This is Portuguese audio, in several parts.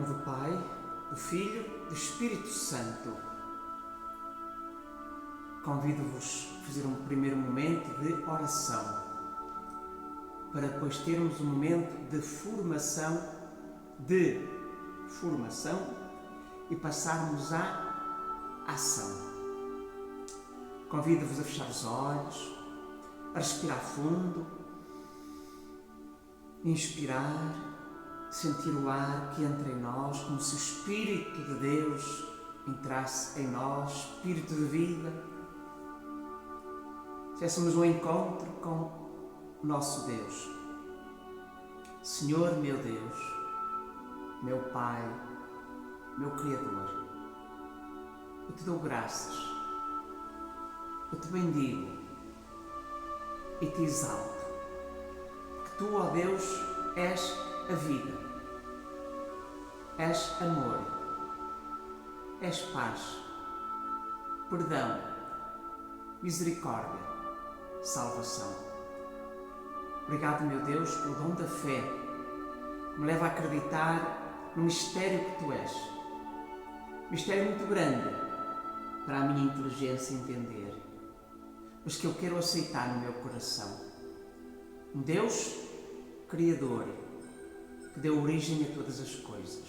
nome do Pai, do Filho e do Espírito Santo. Convido-vos a fazer um primeiro momento de oração, para depois termos um momento de formação e passarmos à ação. Convido-vos a fechar os olhos, a respirar fundo, inspirar, sentir o ar que entra em nós, como se o Espírito de Deus entrasse em nós, Espírito de vida. Tivéssemos um encontro com o nosso Deus. Senhor, meu Deus, meu Pai, meu Criador, eu te dou graças, eu te bendigo e te exalto, porque tu, ó Deus, és a vida, és amor, és paz, perdão, misericórdia, salvação. Obrigado, meu Deus, pelo dom da fé, que me leva a acreditar no mistério que tu és. Mistério muito grande para a minha inteligência entender, mas que eu quero aceitar no meu coração. Um Deus Criador, que deu origem a todas as coisas.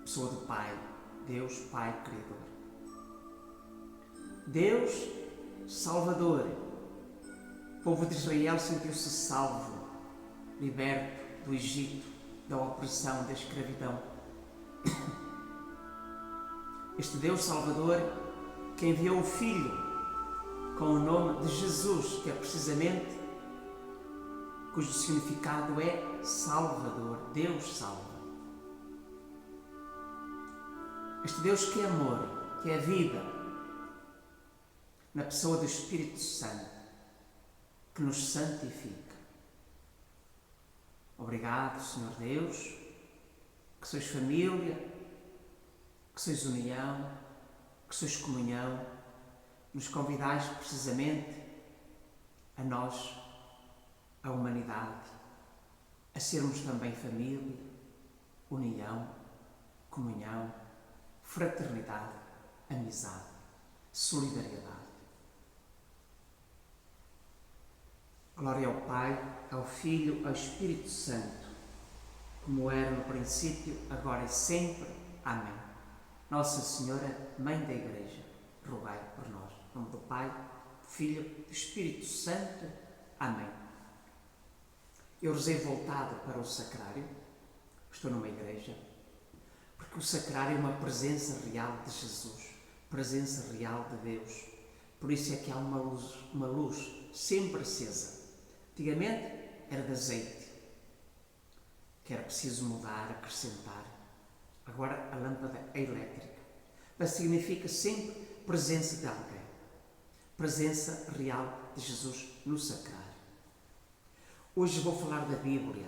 Pessoa do Pai, Deus Pai Criador. Deus Salvador. O povo de Israel sentiu-se salvo, liberto do Egito, da opressão, da escravidão. Este Deus Salvador que enviou o Filho com o nome de Jesus, que é precisamente, cujo significado é Salvador, Deus salva. Este Deus que é amor, que é vida, na pessoa do Espírito Santo, que nos santifica. Obrigado, Senhor Deus, que sois família, que sois união, que sois comunhão, nos convidais precisamente a nós, a humanidade, a sermos também família, união, comunhão, fraternidade, amizade, solidariedade. Glória ao Pai, ao Filho, ao Espírito Santo, como era no princípio, agora e sempre. Amém. Nossa Senhora, Mãe da Igreja, rogai por nós. Em nome do Pai, do Filho e do Espírito Santo. Amém. Eu rezei voltado para o sacrário, estou numa igreja, porque o sacrário é uma presença real de Jesus, presença real de Deus. Por isso é que há uma luz sempre acesa. Antigamente era de azeite, que era preciso mudar, acrescentar. Agora a lâmpada é elétrica. Mas significa sempre presença de alguém. Presença real de Jesus no sacrário. Hoje vou falar da Bíblia,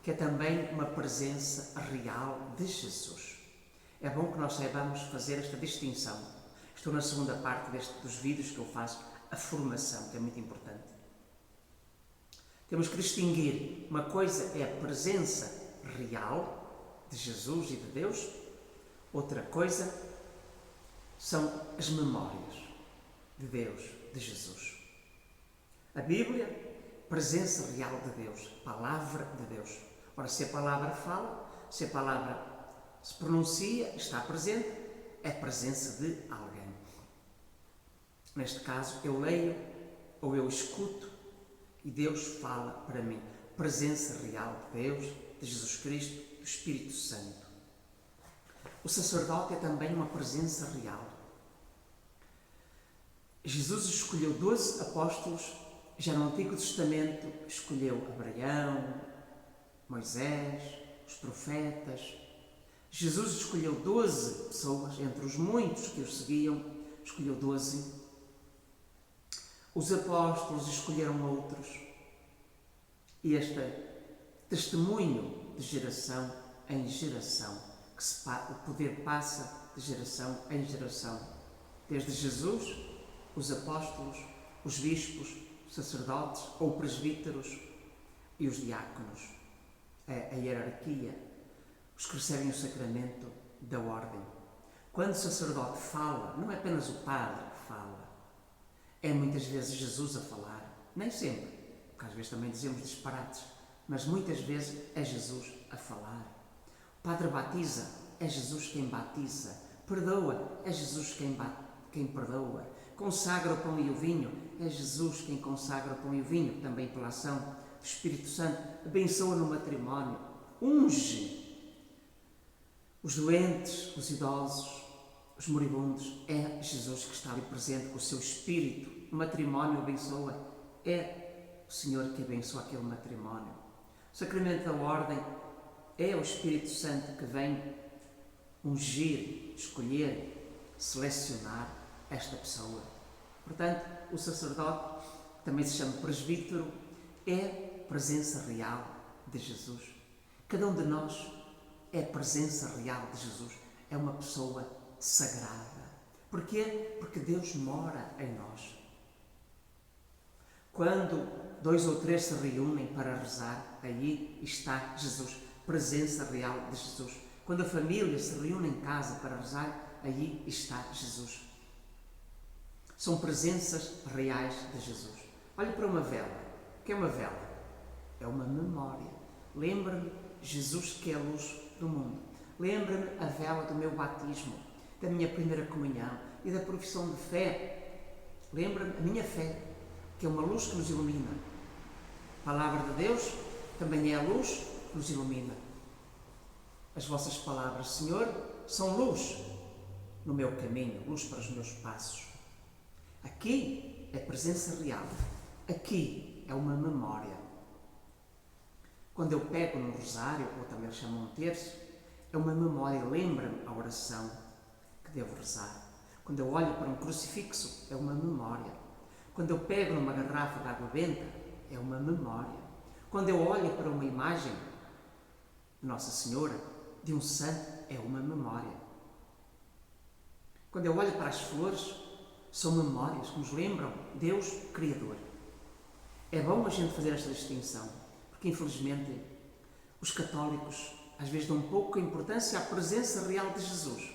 que é também uma presença real de Jesus. É bom que nós saibamos fazer esta distinção. Estou na segunda parte dos vídeos que eu faço, a formação, que é muito importante. Temos que distinguir, uma coisa é a presença real de Jesus e de Deus, outra coisa são as memórias de Deus, de Jesus. A Bíblia, presença real de Deus, palavra de Deus. Ora, se a palavra fala, se a palavra se pronuncia, está presente, é presença de alguém. Neste caso, eu leio ou eu escuto e Deus fala para mim. Presença real de Deus, de Jesus Cristo, do Espírito Santo. O sacerdote é também uma presença real. Jesus escolheu 12 apóstolos. Já no Antigo Testamento escolheu Abraão, Moisés, os profetas. Jesus escolheu 12 pessoas, entre os muitos que os seguiam, escolheu 12. Os apóstolos escolheram outros. E este testemunho de geração em geração, que o poder passa de geração em geração. Desde Jesus, os apóstolos, os bispos, sacerdotes ou presbíteros e os diáconos, a hierarquia os que recebem o sacramento da ordem. Quando o sacerdote fala, não é apenas o padre que fala, é muitas vezes Jesus a falar. Nem sempre, porque às vezes também dizemos disparates, mas muitas vezes é Jesus a falar. O padre batiza, é Jesus quem batiza. Perdoa, é Jesus quem perdoa. Consagra o pão e o vinho, é Jesus quem consagra o pão e o vinho, também pela ação do Espírito Santo. Abençoa no matrimónio, unge os doentes, os idosos, os moribundos. É Jesus que está ali presente com o seu Espírito. O matrimónio abençoa, é o Senhor que abençoa aquele matrimónio. O sacramento da ordem é o Espírito Santo que vem ungir, escolher, selecionar esta pessoa. Portanto, o sacerdote, que também se chama presbítero, é presença real de Jesus. Cada um de nós é presença real de Jesus. É uma pessoa sagrada. Porquê? Porque Deus mora em nós. Quando 2 ou 3 se reúnem para rezar, aí está Jesus, presença real de Jesus. Quando a família se reúne em casa para rezar, aí está Jesus. São presenças reais de Jesus. Olhe para uma vela. O que é uma vela? É uma memória. Lembra-me Jesus que é a luz do mundo. Lembra-me a vela do meu batismo, da minha primeira comunhão e da profissão de fé. Lembra-me a minha fé, que é uma luz que nos ilumina. A palavra de Deus também é a luz que nos ilumina. As vossas palavras, Senhor, são luz no meu caminho, luz para os meus passos. Aqui é presença real. Aqui é uma memória. Quando eu pego no rosário, ou também lhe chamam um terço, é uma memória, lembra-me a oração que devo rezar. Quando eu olho para um crucifixo, é uma memória. Quando eu pego numa garrafa de água benta, é uma memória. Quando eu olho para uma imagem de Nossa Senhora, de um santo, é uma memória. Quando eu olho para as flores, são memórias que nos lembram Deus Criador. É bom a gente fazer esta distinção, porque infelizmente os católicos às vezes dão pouca importância à presença real de Jesus.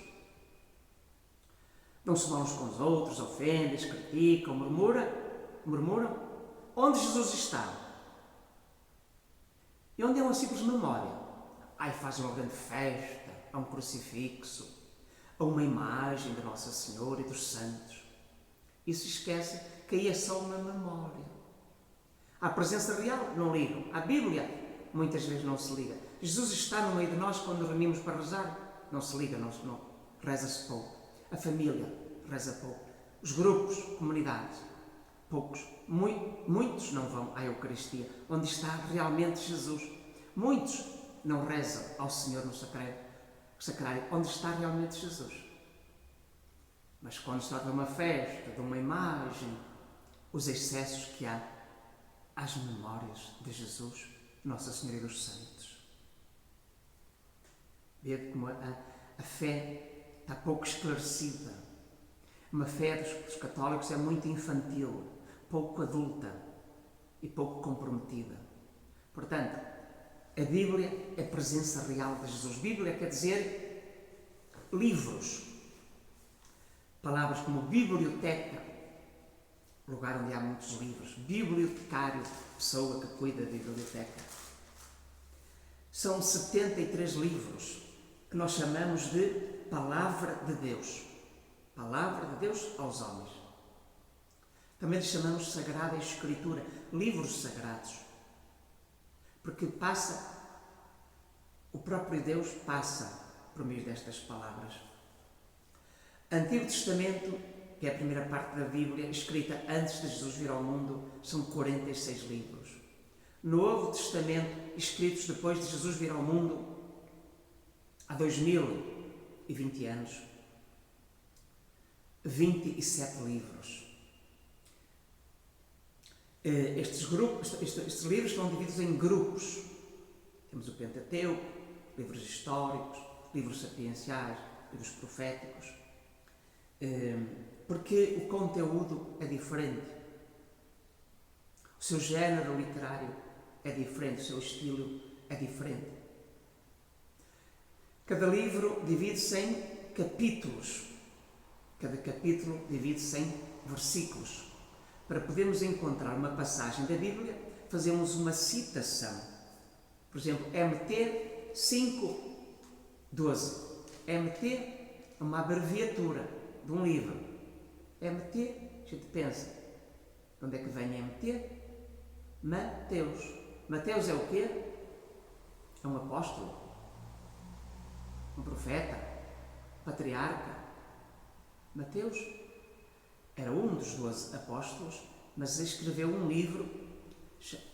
Dão-se mal uns com os outros, ofendem-se, criticam, murmuram. Onde Jesus está? E onde é uma simples memória? Ai, fazem uma grande festa, a um crucifixo, a uma imagem de Nossa Senhora e dos santos. E se esquece que aí é só uma memória. À presença real não ligam. À Bíblia muitas vezes não se liga. Jesus está no meio de nós quando nos reunimos para rezar. Não se liga, não reza-se pouco. A família reza pouco. Os grupos, comunidades, poucos. Muitos não vão à Eucaristia, onde está realmente Jesus. Muitos não rezam ao Senhor no sacrário, onde está realmente Jesus. Mas quando se trata de uma festa, de uma imagem, os excessos que há, as memórias de Jesus, Nossa Senhora e dos Santos. Vê como a fé está pouco esclarecida. Uma fé dos católicos é muito infantil, pouco adulta e pouco comprometida. Portanto, a Bíblia é a presença real de Jesus. Bíblia quer dizer livros. Palavras como biblioteca, lugar onde há muitos livros. Bibliotecário, pessoa que cuida da biblioteca. São 73 livros que nós chamamos de Palavra de Deus. Palavra de Deus aos homens. Também lhe chamamos Sagrada Escritura, livros sagrados. Porque o próprio Deus passa por meio destas palavras. Antigo Testamento, que é a primeira parte da Bíblia, escrita antes de Jesus vir ao mundo, são 46 livros. Novo Testamento, escritos depois de Jesus vir ao mundo, há 2020 anos, 27 livros. Estes livros estão divididos em grupos. Temos o Pentateuco, livros históricos, livros sapienciais, livros proféticos. Porque o conteúdo é diferente. O seu género literário é diferente, o seu estilo é diferente. Cada livro divide-se em capítulos. Cada capítulo divide-se em versículos. Para podermos encontrar uma passagem da Bíblia, fazemos uma citação. Por exemplo, MT 5:12. MT é uma abreviatura de um livro. MT, a gente pensa, de onde é que vem MT? Mateus. Mateus é o quê? É um apóstolo, um profeta, patriarca. Mateus era um dos 12 apóstolos, mas escreveu um livro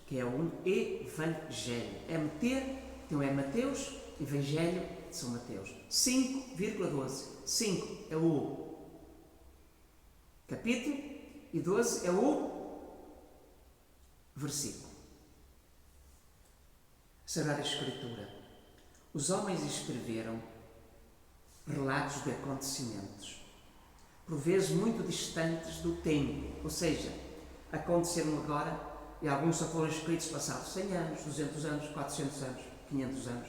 que é um Evangelho. MT, então é Mateus, Evangelho de São Mateus. 5,12. 5 é o capítulo e 12 é o versículo. Sagrada Escritura. Os homens escreveram relatos de acontecimentos, por vezes muito distantes do tempo, ou seja, aconteceram agora e alguns só foram escritos passados 100 anos, 200 anos, 400 anos, 500 anos,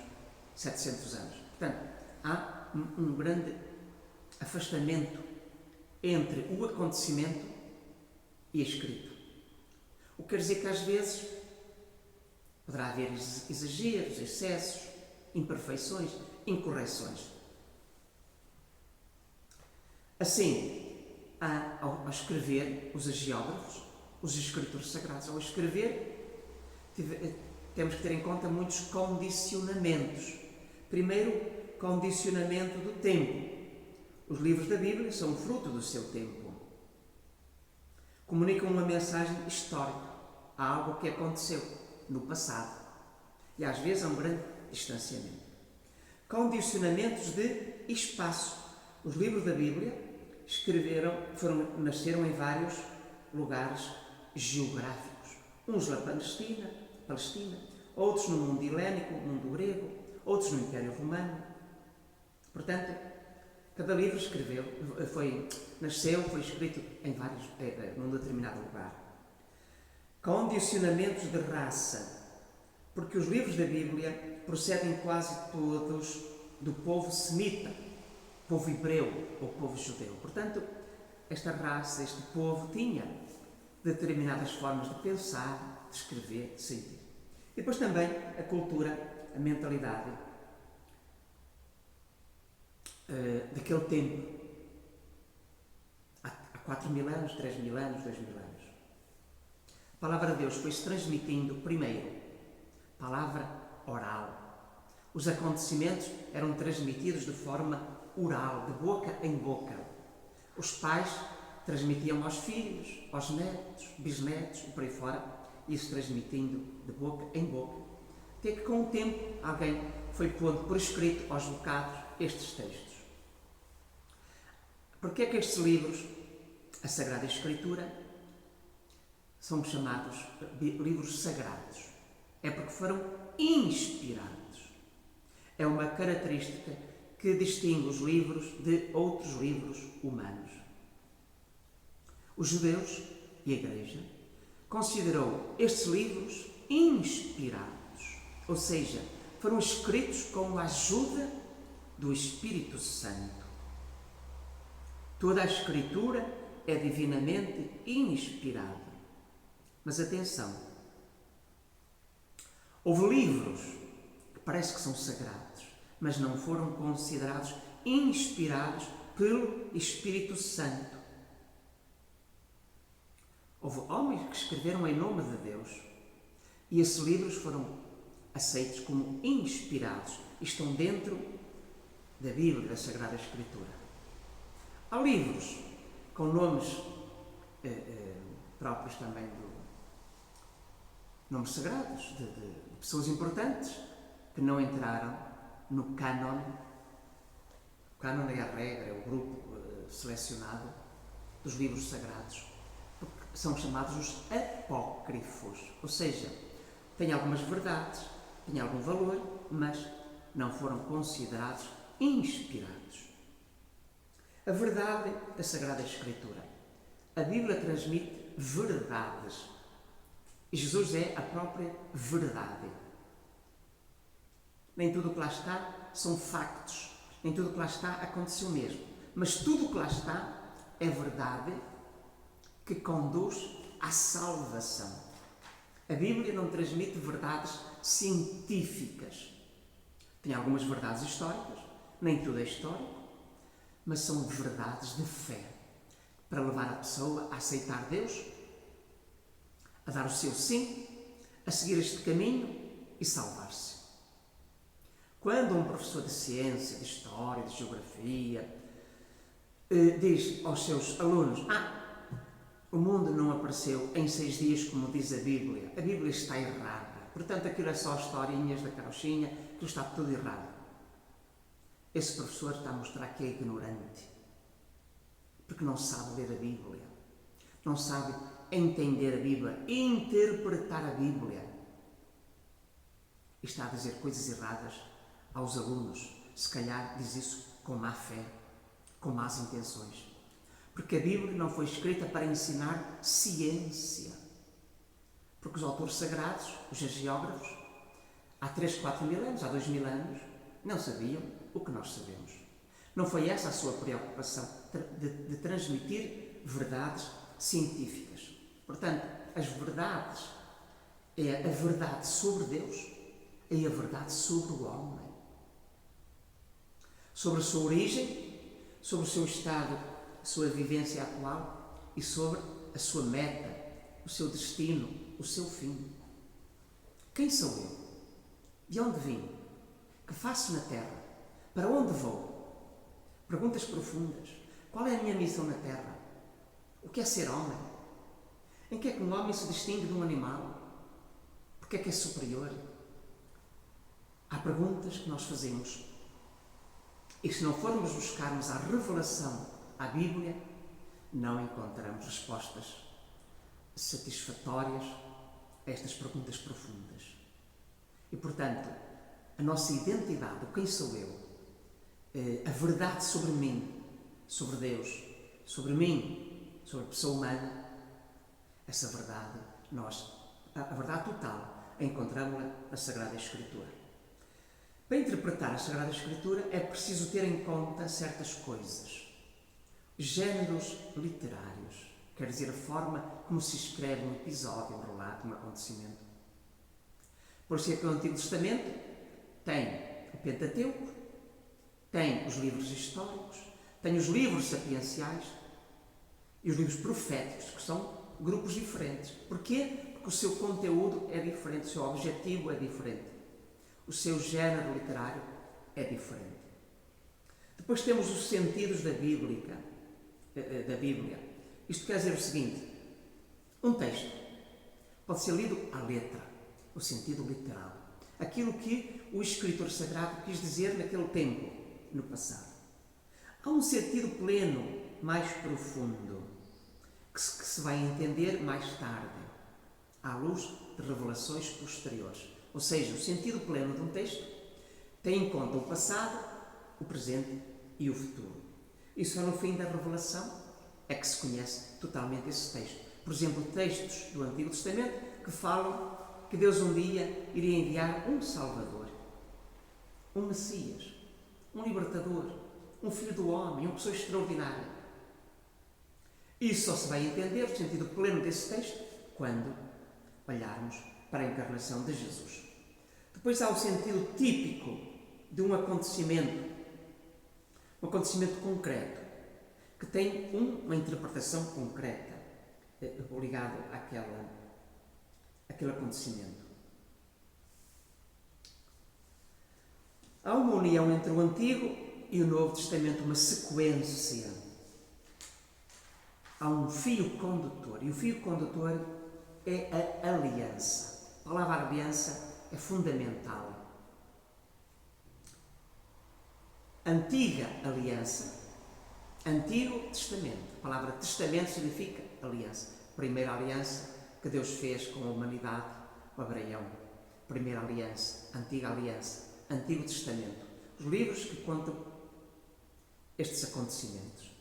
700 anos. Portanto, há um grande afastamento entre o acontecimento e a escrita. O que quer dizer que às vezes poderá haver exageros, excessos, imperfeições, incorreções. Assim, ao escrever, os hagiógrafos, os escritores sagrados, ao escrever, temos que ter em conta muitos condicionamentos. Primeiro, condicionamento do tempo. Os livros da Bíblia são fruto do seu tempo. Comunicam uma mensagem histórica a algo que aconteceu no passado. E às vezes há um grande distanciamento. Condicionamentos de espaço. Os livros da Bíblia nasceram em vários lugares geográficos. Uns na Palestina, outros no mundo helénico, no mundo grego, outros no Império Romano. Portanto, cada livro foi escrito num determinado lugar. Condicionamentos de raça, porque os livros da Bíblia procedem quase todos do povo semita, povo hebreu ou povo judeu. Portanto, esta raça, este povo tinha determinadas formas de pensar, de escrever, de sentir. E depois também a cultura, a mentalidade daquele tempo, há 4.000 anos, 3.000 anos, 2.000 anos. A palavra de Deus foi-se transmitindo primeiro, palavra oral. Os acontecimentos eram transmitidos de forma oral, de boca em boca. Os pais transmitiam aos filhos, aos netos, bisnetos e por aí fora, isso transmitindo de boca em boca. Até que com o tempo alguém foi pondo por escrito aos bocados estes textos. Porquê é que estes livros, a Sagrada Escritura, são chamados livros sagrados? É porque foram inspirados. É uma característica que distingue os livros de outros livros humanos. Os judeus e a Igreja considerou estes livros inspirados, ou seja, foram escritos com a ajuda do Espírito Santo. Toda a Escritura é divinamente inspirada. Mas atenção, houve livros que parece que são sagrados, mas não foram considerados inspirados pelo Espírito Santo. Houve homens que escreveram em nome de Deus e esses livros foram aceitos como inspirados e estão dentro da Bíblia, da Sagrada Escritura. Há livros com nomes próprios também nomes sagrados de pessoas importantes que não entraram no cânon. O cânon é a regra, é o grupo selecionado dos livros sagrados, porque são chamados os apócrifos, ou seja, têm algumas verdades, têm algum valor, mas não foram considerados inspirados. A verdade da Sagrada Escritura. A Bíblia transmite verdades. E Jesus é a própria verdade. Nem tudo o que lá está são factos. Nem tudo o que lá está aconteceu mesmo. Mas tudo o que lá está é verdade que conduz à salvação. A Bíblia não transmite verdades científicas. Tem algumas verdades históricas, nem tudo é histórico, mas são verdades de fé para levar a pessoa a aceitar Deus, a dar o seu sim, a seguir este caminho e salvar-se. Quando um professor de ciência, de história, de geografia, diz aos seus alunos: o mundo não apareceu em 6 dias como diz a Bíblia está errada, portanto aquilo é só historinhas da carochinha, aquilo está tudo errado. Esse professor está a mostrar que é ignorante, porque não sabe ler a Bíblia, não sabe entender a Bíblia, interpretar a Bíblia. E está a dizer coisas erradas aos alunos. Se calhar diz isso com má fé, com más intenções. Porque a Bíblia não foi escrita para ensinar ciência. Porque os autores sagrados, os geógrafos, há 3, 4 mil anos, há 2 mil anos, não sabiam o que nós sabemos. Não foi essa a sua preocupação de transmitir verdades científicas. Portanto, as verdades é a verdade sobre Deus, é a verdade sobre o homem. Sobre a sua origem, sobre o seu estado, a sua vivência atual e sobre a sua meta, o seu destino, o seu fim. Quem sou eu? De onde vim? Que faço na Terra? Para onde vou? Perguntas profundas. Qual é a minha missão na Terra? O que é ser homem? Em que é que um homem se distingue de um animal? Porque é que é superior? Há perguntas que nós fazemos. E se não formos buscarmos a revelação à Bíblia, não encontramos respostas satisfatórias a estas perguntas profundas. E, portanto, a nossa identidade, o quem sou eu, a verdade sobre mim, sobre Deus, sobre mim, sobre a pessoa humana, essa verdade, a verdade total, encontramos-la na Sagrada Escritura. Para interpretar a Sagrada Escritura é preciso ter em conta certas coisas. Géneros literários, quer dizer, a forma como se escreve um episódio, um relato, um acontecimento. Por isso é que o Antigo Testamento tem o Pentateuco, tem os livros históricos, tem os livros sapienciais e os livros proféticos, que são grupos diferentes. Porquê? Porque o seu conteúdo é diferente, o seu objetivo é diferente, o seu género literário é diferente. Depois temos os sentidos da Bíblia. Isto quer dizer o seguinte: um texto pode ser lido à letra, o sentido literal, aquilo que o escritor sagrado quis dizer naquele tempo, no passado. Há um sentido pleno, mais profundo, que se vai entender mais tarde, à luz de revelações posteriores. Ou seja, o sentido pleno de um texto tem em conta o passado, o presente e o futuro. E só no fim da revelação é que se conhece totalmente esse texto. Por exemplo, textos do Antigo Testamento que falam que Deus um dia iria enviar um Salvador, um Messias, um Libertador, um Filho do Homem, uma pessoa extraordinária. Isso só se vai entender o sentido pleno desse texto quando olharmos para a encarnação de Jesus. Depois há o sentido típico de um acontecimento concreto, que tem uma interpretação concreta ligado àquele acontecimento. Há uma união entre o Antigo e o Novo Testamento, uma sequência. Há um fio condutor, e o fio condutor é a aliança. A palavra aliança é fundamental. Antiga aliança, Antigo Testamento. A palavra testamento significa aliança. Primeira aliança que Deus fez com a humanidade, com Abraão. Primeira aliança, Antiga aliança, Antigo Testamento. Os livros que contam estes acontecimentos.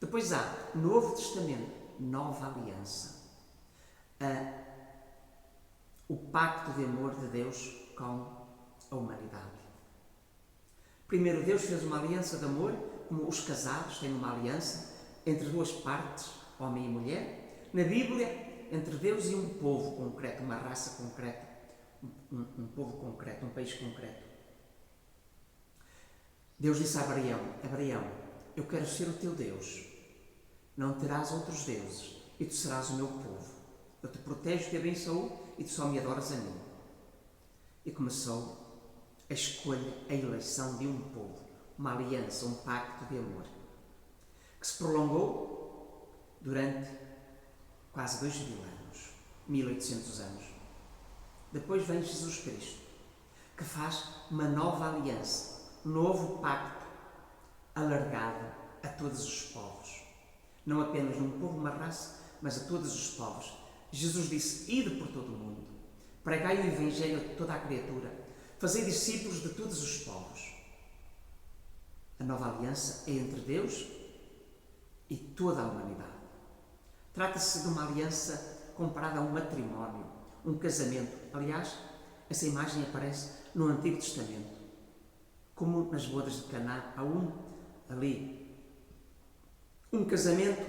Depois há Novo Testamento, Nova Aliança. O pacto de amor de Deus com a humanidade. Primeiro, Deus fez uma aliança de amor, como os casados têm uma aliança entre duas partes, homem e mulher. Na Bíblia, entre Deus e um povo concreto, uma raça concreta, um povo concreto, um país concreto. Deus disse a Abraão: Abraão, eu quero ser o teu Deus. Não terás outros deuses e tu serás o meu povo. Eu te protejo, te abençoo e tu só me adoras a mim. E começou a escolha, a eleição de um povo, uma aliança, um pacto de amor, que se prolongou durante quase 2000 anos, 1800 anos. Depois vem Jesus Cristo, que faz uma nova aliança, um novo pacto, alargado a todos os povos. Não apenas um povo, uma raça, mas a todos os povos. Jesus disse: ide por todo o mundo, pregai o Evangelho a toda a criatura, fazei discípulos de todos os povos. A nova aliança é entre Deus e toda a humanidade. Trata-se de uma aliança comparada a um matrimónio, um casamento. Aliás, essa imagem aparece no Antigo Testamento. Como nas bodas de Caná, há um casamento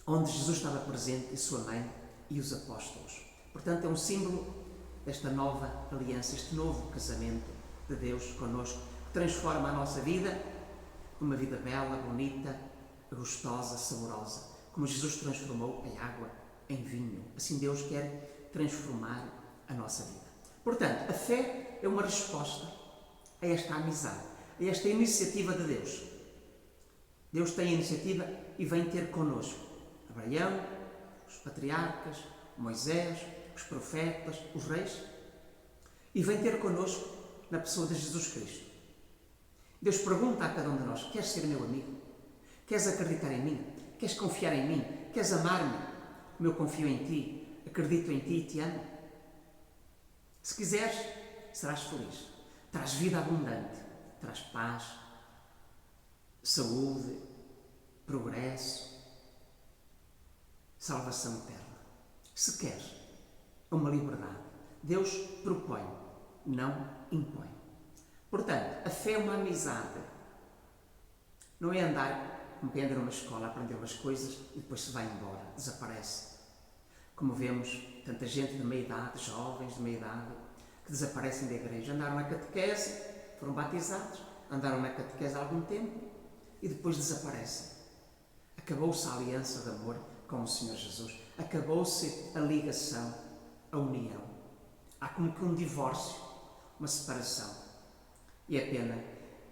onde Jesus estava presente, e sua mãe e os apóstolos. Portanto, é um símbolo desta nova aliança, este novo casamento de Deus connosco, que transforma a nossa vida numa vida bela, bonita, gostosa, saborosa, como Jesus transformou a água em vinho. Assim Deus quer transformar a nossa vida. Portanto, a fé é uma resposta a esta amizade, a esta iniciativa de Deus. Deus tem a iniciativa e vem ter connosco Abraão, os patriarcas, Moisés, os profetas, os reis, e vem ter connosco na pessoa de Jesus Cristo. Deus pergunta a cada um de nós: queres ser meu amigo? Queres acreditar em mim? Queres confiar em mim? Queres amar-me como eu confio em ti, acredito em ti e te amo? Se quiseres, serás feliz. Traz vida abundante, traz paz, saúde, progresso, salvação eterna. Se queres, é uma liberdade. Deus propõe, não impõe. Portanto, a fé é uma amizade. Não é andar como quem anda numa escola, aprender umas coisas e depois se vai embora, desaparece. Como vemos tanta gente de meia idade, jovens de meia idade, que desaparecem da igreja. Andaram na catequese, foram batizados, andaram na catequese há algum tempo e depois desaparecem. Acabou-se a aliança de amor com o Senhor Jesus. Acabou-se a ligação, a união. Há como que um divórcio, uma separação. E é pena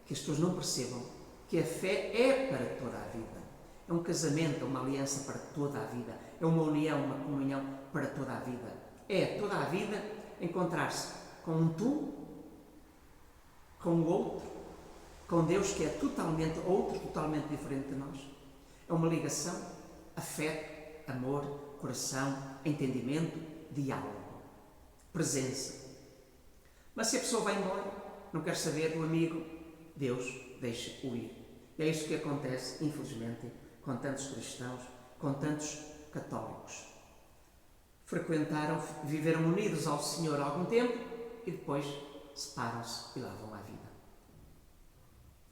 que as pessoas não percebam que a fé é para toda a vida. É um casamento, é uma aliança para toda a vida. É uma união, uma comunhão para toda a vida. É toda a vida encontrar-se com um tu, com o outro, com Deus que é totalmente outro, totalmente diferente de nós. É uma ligação, afeto, amor, coração, entendimento, diálogo, presença. Mas se a pessoa vai embora, não quer saber do amigo, Deus deixa-o ir. E é isso que acontece, infelizmente, com tantos cristãos, com tantos católicos. Frequentaram, viveram unidos ao Senhor há algum tempo e depois separam-se e lá vão à vida.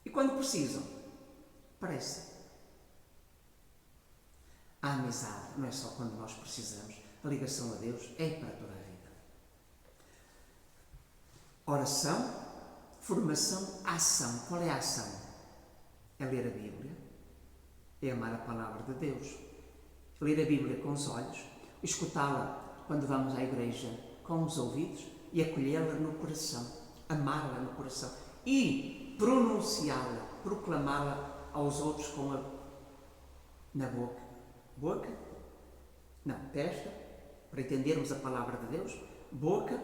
E quando precisam, parecem. A amizade não é só quando nós precisamos. A ligação a Deus é para toda a vida. Oração, formação, ação. Qual é a ação? É ler a Bíblia, é amar a palavra de Deus. Ler a Bíblia com os olhos, escutá-la quando vamos à igreja com os ouvidos e acolhê-la no coração, amá-la no coração e pronunciá-la, proclamá-la aos outros na boca. Boca? Não, testa, para entendermos a palavra de Deus. Boca,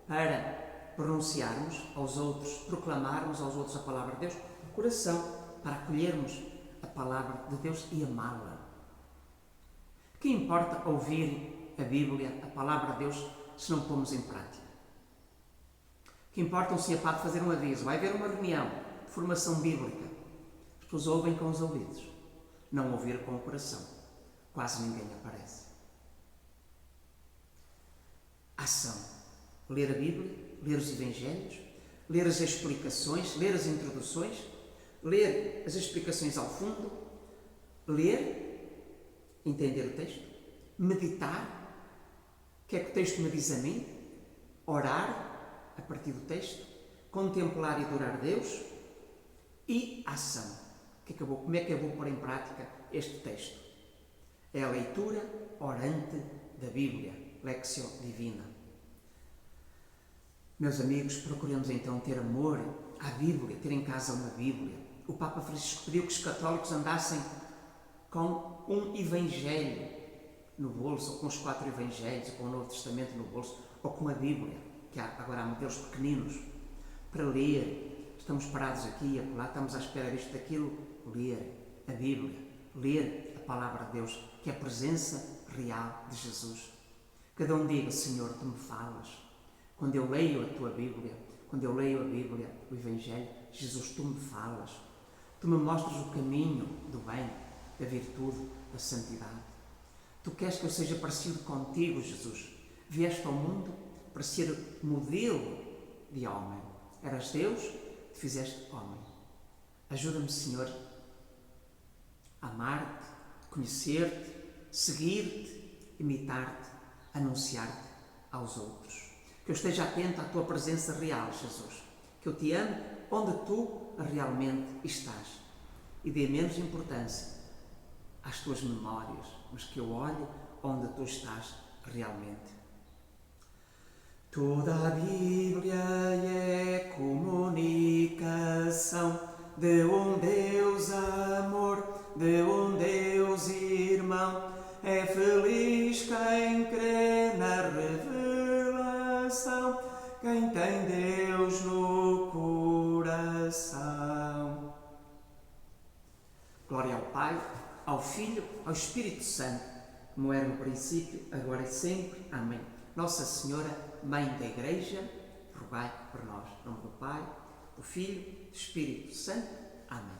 para pronunciarmos aos outros, proclamarmos aos outros a palavra de Deus. Coração, para acolhermos a palavra de Deus e amá-la. Que importa ouvir a Bíblia, a palavra de Deus, se não pomos em prática? Que importa um senhor padre fazer um aviso? Vai haver uma reunião de formação bíblica. As pessoas ouvem com os ouvidos, não ouvir com o coração. Quase ninguém aparece. Ação. Ler a Bíblia, ler os Evangelhos, ler as explicações, ler as introduções, ler as explicações ao fundo, ler, entender o texto, meditar, o que é que o texto me diz a mim, orar a partir do texto, contemplar e adorar Deus e ação. Como é que eu vou pôr em prática este texto? É a leitura orante da Bíblia, Lectio Divina. Meus amigos, procuremos então ter amor à Bíblia, ter em casa uma Bíblia. O Papa Francisco pediu que os católicos andassem com um Evangelho no bolso, ou com os 4 Evangelhos, ou com o Novo Testamento no bolso, ou com a Bíblia, que agora há modelos pequeninos, para ler. Estamos parados aqui e acolá, estamos à espera disto, daquilo. Ler a Bíblia, ler a Palavra de Deus, que é a presença real de Jesus. Cada um diga: Senhor, Tu me falas. Quando eu leio a Tua Bíblia, quando eu leio a Bíblia, o Evangelho, Jesus, Tu me falas. Tu me mostras o caminho do bem, da virtude, da santidade. Tu queres que eu seja parecido contigo, Jesus. Vieste ao mundo para ser modelo de homem. Eras Deus, te fizeste homem. Ajuda-me, Senhor, a amar-te, conhecer-te, seguir-te, imitar-te, anunciar-te aos outros. Que eu esteja atento à Tua presença real, Jesus. Que eu te ame onde Tu realmente estás. E dê menos importância às Tuas memórias, mas que eu olhe onde Tu estás realmente. Toda a Bíblia é comunicação de um Deus amor, de um Deus irmão. É feliz quem crê na revelação, quem tem Deus no coração. Glória ao Pai, ao Filho, ao Espírito Santo, como era no princípio, agora e sempre. Amém. Nossa Senhora, Mãe da Igreja, rogai por nós. Em nome do Pai, do Filho, do Espírito Santo. Amém.